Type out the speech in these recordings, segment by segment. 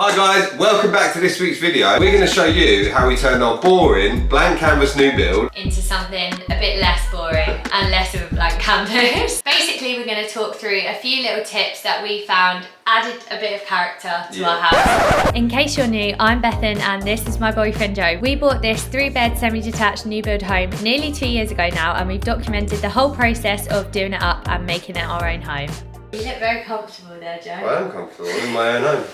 Hi guys, welcome back to this week's video. We're going to show you how we turned our boring blank canvas new build into something a bit less boring and less of a blank canvas. Basically, we're going to talk through a few little tips that we found added a bit of character to our house. In case you're new, I'm Bethan and this is my boyfriend Joe. We bought this 3-bed semi-detached new build home nearly 2 years ago now, and we've documented the whole process of doing it up and making it our own home. You look very comfortable there, Joe. I am comfortable in my own home.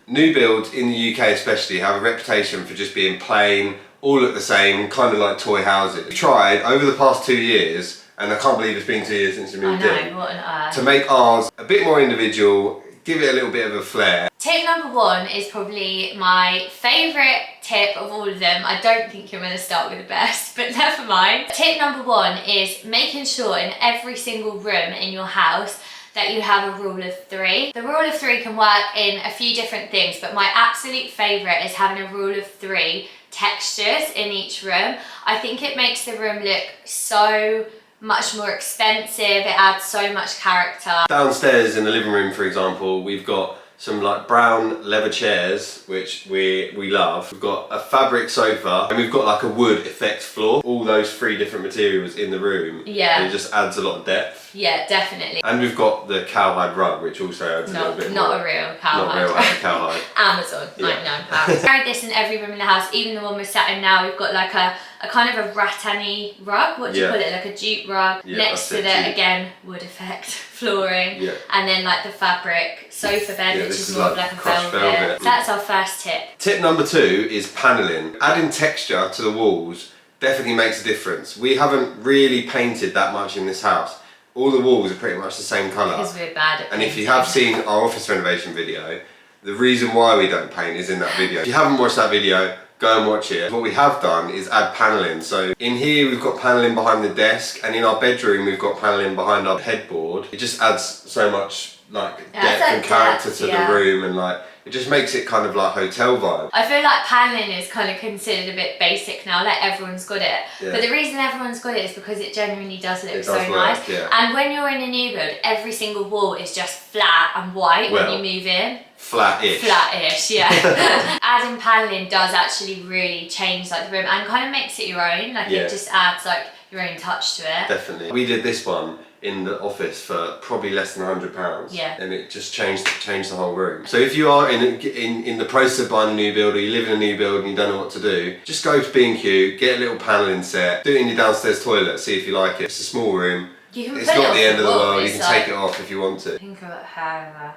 New builds in the UK especially have a reputation for just being plain, all look the same, kind of like toy houses. We tried over the past 2 years, and I can't believe it's been 2 years since we moved in, what on earth, to make ours a bit more individual, give it a little bit of a flair. Tip number 1 is probably my favourite tip of all of them. I don't think you're going to start with the best, but never mind. Tip number 1 is making sure in every single room in your house that you have a rule of 3. The rule of 3 can work in a few different things, but my absolute favourite is having a rule of 3 textures in each room. I think it makes the room look so much more expensive, it adds so much character. Downstairs in the living room, for example, we've got some like brown leather chairs, which we love. We've got a fabric sofa, and we've got like a wood effect floor. All those 3 different materials in the room. Yeah. And it just adds a lot of depth. Yeah, definitely. And we've got the cowhide rug, which also adds a little bit more. Not a real cowhide. Not real cowhide. Amazon, £99. Carried this in every room in the house, even the one we're sat in now. We've got like a kind of a rattan-y rug. What do you call it? Like a jute rug. Next to the, again, wood effect flooring. Yeah. And then like the fabric sofa bed, which is more like a velvet. So that's our first tip. Tip number 2 is paneling. Adding texture to the walls definitely makes a difference. We haven't really painted that much in this house. All the walls are pretty much the same colour. Because we're bad at painting. And if you have seen our office renovation video, the reason why we don't paint is in that video. If you haven't watched that video, go and watch it. What we have done is add paneling. So in here we've got paneling behind the desk, and in our bedroom we've got paneling behind our headboard. It just adds so much like depth and character to the room, and like it just makes it kind of like hotel vibe. I feel like paneling is kind of considered a bit basic now, like everyone's got it. Yeah. But the reason everyone's got it is because it genuinely does look so nice. Yeah. And when you're in a new build, every single wall is just flat and white when you move in. Flat-ish. Flat-ish, yeah. Adding paneling does actually really change like the room and kind of makes it your own. Like it just adds like your own touch to it. Definitely. We did this one in the office for probably less than £100. Yeah. And it just changed the whole room. So if you are in the process of buying a new build, or you live in a new build and you don't know what to do, just go to B&Q, get a little paneling set, do it in your downstairs toilet, see if you like it. It's a small room. You can it's not the end of the world. You can take it off if you want to. Think about how.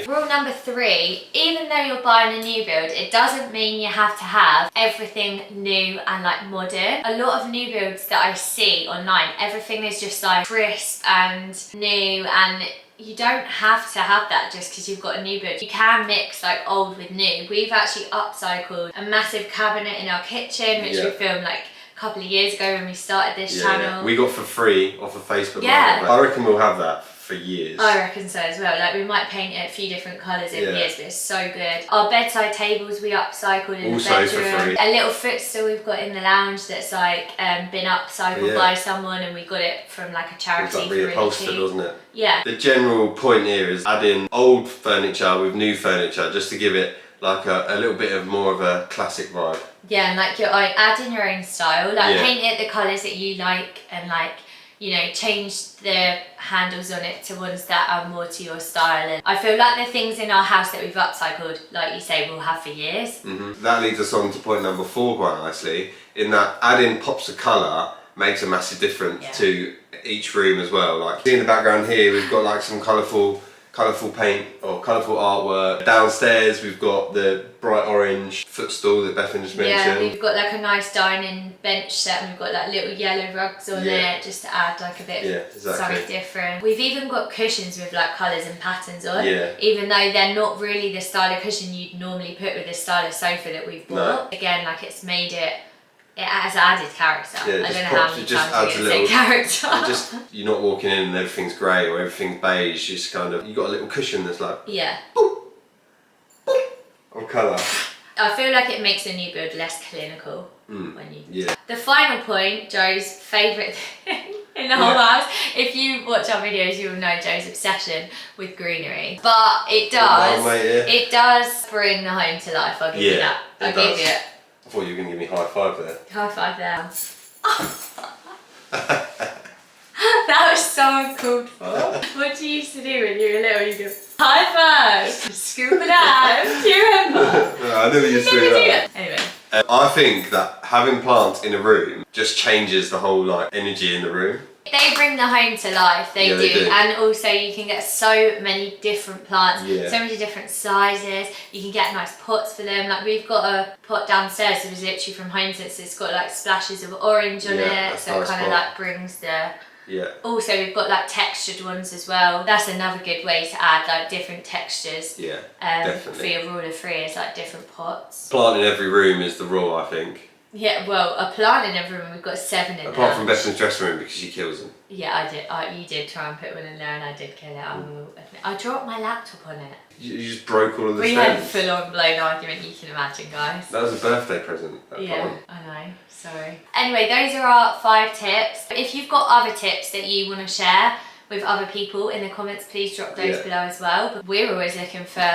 Rule number 3, even though you're buying a new build, it doesn't mean you have to have everything new and like modern. A lot of new builds that I see online, everything is just like crisp and new, and you don't have to have that just because you've got a new build. You can mix like old with new. We've actually upcycled a massive cabinet in our kitchen, which we filmed like a couple of years ago when we started this channel. We got for free off of Facebook. Yeah. I reckon we'll have that for years. I reckon so as well. Like we might paint it a few different colours over years, but it's so good. Our bedside tables we upcycled in also the bedroom. For free. A little footstool we've got in the lounge that's like been upcycled by someone, and we got it from like a charity. It was like reupholstered, wasn't it? Yeah. The general point here is adding old furniture with new furniture just to give it like a little bit of more of a classic vibe. Yeah, and like you're adding your own style. Like paint it the colours that you like, and like, you know, change the handles on it to ones that are more to your style. And I feel like the things in our house that we've upcycled, like you say, we'll have for years. That leads us on to point number 4 quite nicely, in that adding pops of colour makes a massive difference to each room as well. Like in the background here, we've got like some colourful paint or colourful artwork. Downstairs we've got the bright orange footstool that Bethan just mentioned. Yeah, we've got like a nice dining bench set, and we've got like little yellow rugs on there just to add like a bit of something different. We've even got cushions with like colours and patterns on, even though they're not really the style of cushion you'd normally put with this style of sofa that we've bought. No. Again, like it's made it has added character. Yeah, I don't know how many times we're going to say character. You're not walking in and everything's grey or everything's beige. It's kind of, you've got a little cushion that's like boop, boop, of colour. I feel like it makes a new build less clinical when you. Yeah. The final point, Joe's favourite thing, in the whole house. If you watch our videos, you will know Joe's obsession with greenery. But it does bring the home to life. I'll give you that. I'll give you it. I thought you were going to give me a high five there. High five there. That was so uncalled for. What do you used to do when you were little? You go, high five, scoop it out. Do you remember? No, I never used to do that. Anyway. I think that having plants in a room just changes the whole like energy in the room. They bring the home to life, they do. And also you can get so many different plants, so many different sizes. You can get nice pots for them. Like we've got a pot downstairs that was literally from HomeSense. It's got like splashes of orange on it, so it kind of like brings the... Also we've got like textured ones as well. That's another good way to add like different textures. Definitely. For your rule of 3 is like different pots. Plant in every room is the rule, I think. Yeah, well, a plant in every room, we've got 7 in there. Apart from Bethan's dressing room because she kills them. Yeah, I did. You did try and put one in there and I did kill it. I will admit. I dropped my laptop on it. You just broke all of the We stems. had a full-on blown argument, you can imagine, guys. That was a birthday present. Yeah, I know. Sorry. Anyway, those are our 5 tips. If you've got other tips that you want to share with other people in the comments, please drop those below as well. But we're always looking for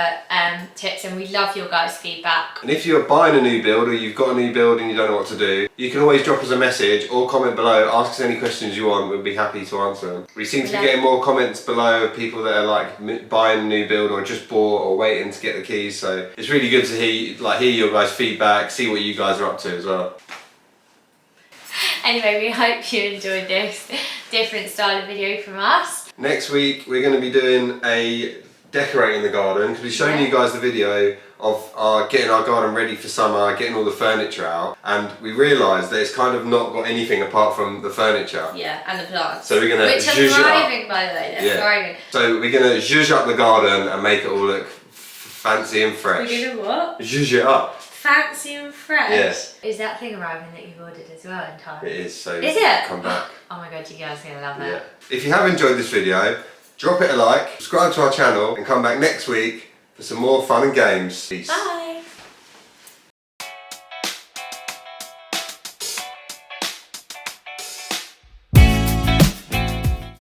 tips and we love your guys' feedback. And if you're buying a new build or you've got a new build and you don't know what to do, you can always drop us a message or comment below, ask us any questions you want, we'll be happy to answer them. We seem to be getting more comments below of people that are like buying a new build or just bought or waiting to get the keys, so it's really good to hear your guys' feedback, see what you guys are up to as well. Anyway, we hope you enjoyed this different style of video from us. Next week we're going to be doing a decorating the garden because we've shown you guys the video of getting our garden ready for summer, getting all the furniture out, and we realised that it's kind of not got anything apart from the furniture. Yeah, and the plants. So we're going to which are thriving, by the way, they're thriving. So we're going to zhuzh up the garden and make it all look fancy and fresh. We're going to what? Zhuzh it up. Fancy and fresh? Yes. Is that thing arriving that you've ordered as well in time? It is, so is it? Come back. Oh my god, you guys are going to love it. If you have enjoyed this video, drop it a like, subscribe to our channel and come back next week for some more fun and games. Peace. Bye.